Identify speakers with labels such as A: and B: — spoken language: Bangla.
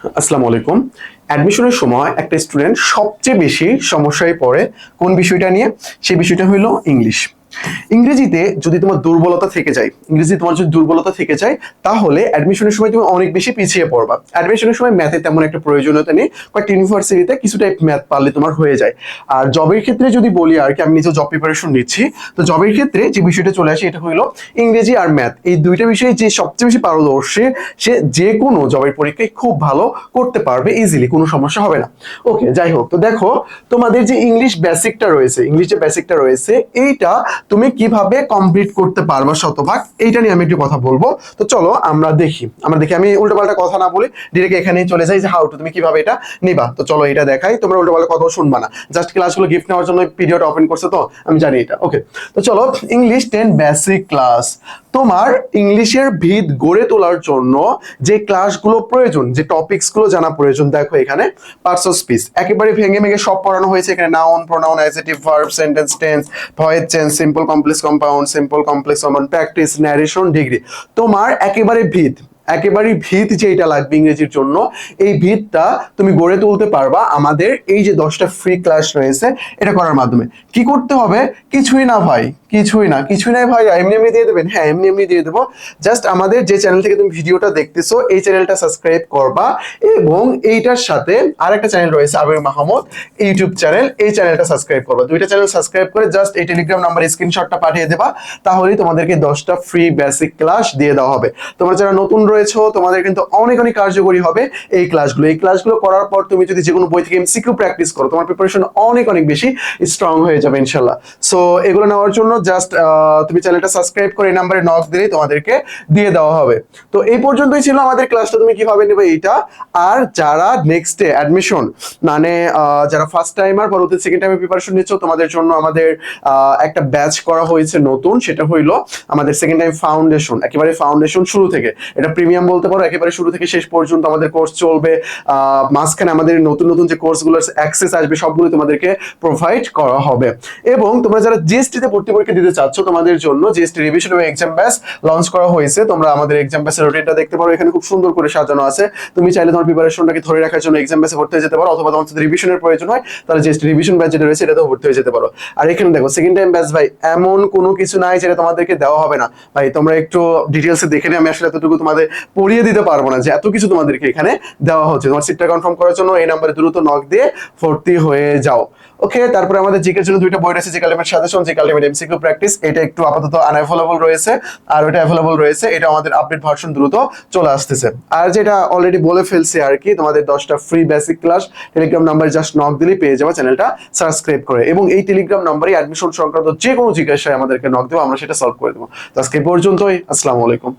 A: আসসালামু আলাইকুম। অ্যাডমিশনের সময় একটা স্টুডেন্ট সবচেয়ে বেশি সমস্যায় পড়ে কোন বিষয়টা নিয়ে? সেই বিষয়টা হলো ইংলিশ। ইংরেজিতে যদি তোমার দুর্বলতা থেকে যায়, ইংরেজি তোমার যদি দুর্বলতা থেকে যায়, তাহলে অ্যাডমিশনের সময় তুমি অনেক বেশি পিছিয়ে পড়বা। অ্যাডমিশনের সময় ম্যাথে তেমন একটা প্রয়োজনীয়তা নেই, কয়েকটা ইউনিভার্সিটিতে কিছু টাইপ ম্যাথ পারলে তোমার হয়ে যায়। আর জবের ক্ষেত্রে যদি বলি আর কি, আমি নিজে জব প্রিপারেশন নিচ্ছি, তো জবের ক্ষেত্রে যে বিষয়টা চলে আসে এটা হলো ইংরেজি আর ম্যাথ, এই দুইটা বিষয়ে যে সবচেয়ে বেশি পারদর্শী সে যে কোনো জবের পরীক্ষায় খুব ভালো করতে পারবে ইজিলি, কোনো সমস্যা হবে না। ওকে, যাই হোক, তো দেখো তোমাদের যে ইংলিশ বেসিকটা রয়েছে, ইংলিশ যে বেসিকটা রয়েছে এইটা তুমি কিভাবে কমপ্লিট করতে পারবা শতভাগ, এইটা নিয়ে আমি একটু কথা বলবো। তো চলো আমরা দেখি আমি উল্টোপাল্টা কথা না বলে ডিরেক্ট এখানেই চলে যাই যে হাউ টু তুমি কিভাবে এটা নিবা। তো চলো এটা দেখাই, তোমরা উল্টোপাল্টা কথা শুনবা না, জাস্ট ক্লাসগুলো গিফট নেওয়ার জন্য পিডিওটা ওপেন করছে, তো আমি জানি এটা। ওকে, তো চলো ইংলিশ 10 বেসিক ক্লাস। তোমার ইংলিশের ভিত গড়ে তোলার জন্য যে ক্লাসগুলো প্রয়োজন, যে টপিকস গুলো জানা প্রয়োজন, দেখো এখানে পার্টস অফ স্পিচ একেবারে ভেঙে ভেঙে সব পড়ানো হয়েছে। এখানে noun, pronoun, adjective, verb, sentence, tense, voice change, simple complex compound, simple complex compound, practice, narration, degree. তোমার একেবারে ভিত যেটা লাগবে ইংরেজির জন্য, এই ভিতটা তুমি গড়ে তুলতে পারবা আমাদের এই যে 10টা ফ্রি ক্লাস রয়েছে এটা করার মাধ্যমে। কি করতে হবে? কিছুই না ভাই, কিছুই নাই ভাই, এমনি এমনি দিয়ে দেবেন? হ্যাঁ, এমনি এমনি দিয়ে দেবো। জাস্ট আমাদের যে চ্যানেল থেকে তুমি ভিডিওটা দেখতেছো এই চ্যানেলটা সাবস্ক্রাইব করবা, এবং এইটার সাথে আরেকটা চ্যানেল রয়েছে আবির মাহমুদ ইউটিউব চ্যানেল, এই চ্যানেলটা সাবস্ক্রাইব করবা। দুইটা চ্যানেল সাবস্ক্রাইব করে জাস্ট এই টেলিগ্রাম নাম্বার স্ক্রিনশটটা পাঠিয়ে দেবা, তাহলেই তোমাদেরকে 10টা ফ্রি বেসিক ক্লাস দিয়ে দেওয়া হবে। তোমরা যারা নতুন রয়েছে তোমাদের কিন্তু অনেক অনেক কার্যকরী হবে এই ক্লাসগুলো করার পর তুমি যদি যে কোনো বই থেকে এমসিকিউ প্র্যাকটিস করো, তোমার প্রিপারেশন অনেক অনেক বেশি স্ট্রং হয়ে যাবে ইনশাল্লাহ। সো এগুলো নেওয়ার জন্য জাস্ট তুমি চ্যানেলটা সাবস্ক্রাইব করে এই নাম্বারে নক দিলেই তোমাদেরকে দিয়ে দেওয়া হবে। তো এই পর্যন্তই ছিল আমাদের ক্লাসটা, তুমি কিভাবে নেবে এইটা। আর যারা নেক্সট ডে অ্যাডমিশন, মানে যারা ফার্স্ট টাইমার পরবর্তী সেকেন্ড টাইমে প্রিপারেশন নিচ্ছ, তোমাদের জন্য আমাদের একটা ব্যাচ করা হয়েছে নতুন, সেটা হইলো আমাদের সেকেন্ড টাইম ফাউন্ডেশন, একেবারে ফাউন্ডেশন শুরু থেকে, এটা প্রিমিয়াম বলতে পারো, একেবারে শুরু থেকে শেষ পর্যন্ত আমাদের কোর্স চলবে। মাঝখানে আমাদের নতুন নতুন যে কোর্সগুলোর অ্যাক্সেস আসবে সবগুলো তোমাদেরকে প্রোভাইড করা হবে। এবং তোমরা যারা জিএসটি তে ভর্তি পরীক্ষা দিতে চাচ্ছ, তোমাদের জন্য জিএসটি রিভিশন এবং এক্সাম ব্যাচ লঞ্চ করা হয়েছে। তোমরা আমাদের এক্সাম ব্যাচের রুটিনটা দেখতে পারো, এখানে খুব সুন্দর করে সাজানো আছে। তুমি চাইলে তোমার প্রিপারেশনটাকে ধরে রাখার জন্য এক্সাম ব্যাচে ভর্তি হয়ে যেতে পারো, অথবা তোমার যদি রিভিশনের প্রয়োজন হয় তাহলে জিএসটি রিভিশন ব্যাচ যেটা রয়েছে এটাতেও ভর্তি হয়ে যেতে পারো। আর এখানে দেখো সেকেন্ড টাইম ব্যাচ ভাই এমন কোনো কিছু নাই যেটা তোমাদেরকে দেওয়া হবে না ভাই, তোমরা একটু ডিটেলসে দেখে নিয়ে, আমি আসলে এতটুকু তোমাদের পড়িয়ে দিতে পারবো না যে এত কিছু তোমাদেরকে এখানে দেওয়া হচ্ছে। তোমার সিটটা কনফার্ম করার জন্য এই নাম্বারে দ্রুত নক দিয়ে ভর্তি হয়ে যাও। ওকে, তারপরে আমাদের জিকের জন্য দুইটা বই রয়েছে, GK ultimate suggestion, GK ultimate MCQ practice. এটা একটু আপাতত আনঅ্যাভেলেবল রয়েছে, আর ওটা অ্যাভেলেবল রয়েছে, এটা আমাদের আপডেট ভার্সন দ্রুত চলে আসতেছে। আর যেটা অলরেডি বলে ফেলছি আর কি, তোমাদের 10টা ফ্রি বেসিক ক্লাস টেলিগ্রাম নাম্বারে জাস্ট নক দিলেই পেয়ে যাবে, চ্যানেলটা সাবস্ক্রাইব করে। এবং এই টেলিগ্রাম নাম্বারে অ্যাডমিশন সংক্রান্ত যে কোনো জিজ্ঞাসায় আমাদেরকে নক দেবো, আমরা সেটা সলভ করে দেবো। তো আজকে পর্যন্তই, আসসালামু আলাইকুম।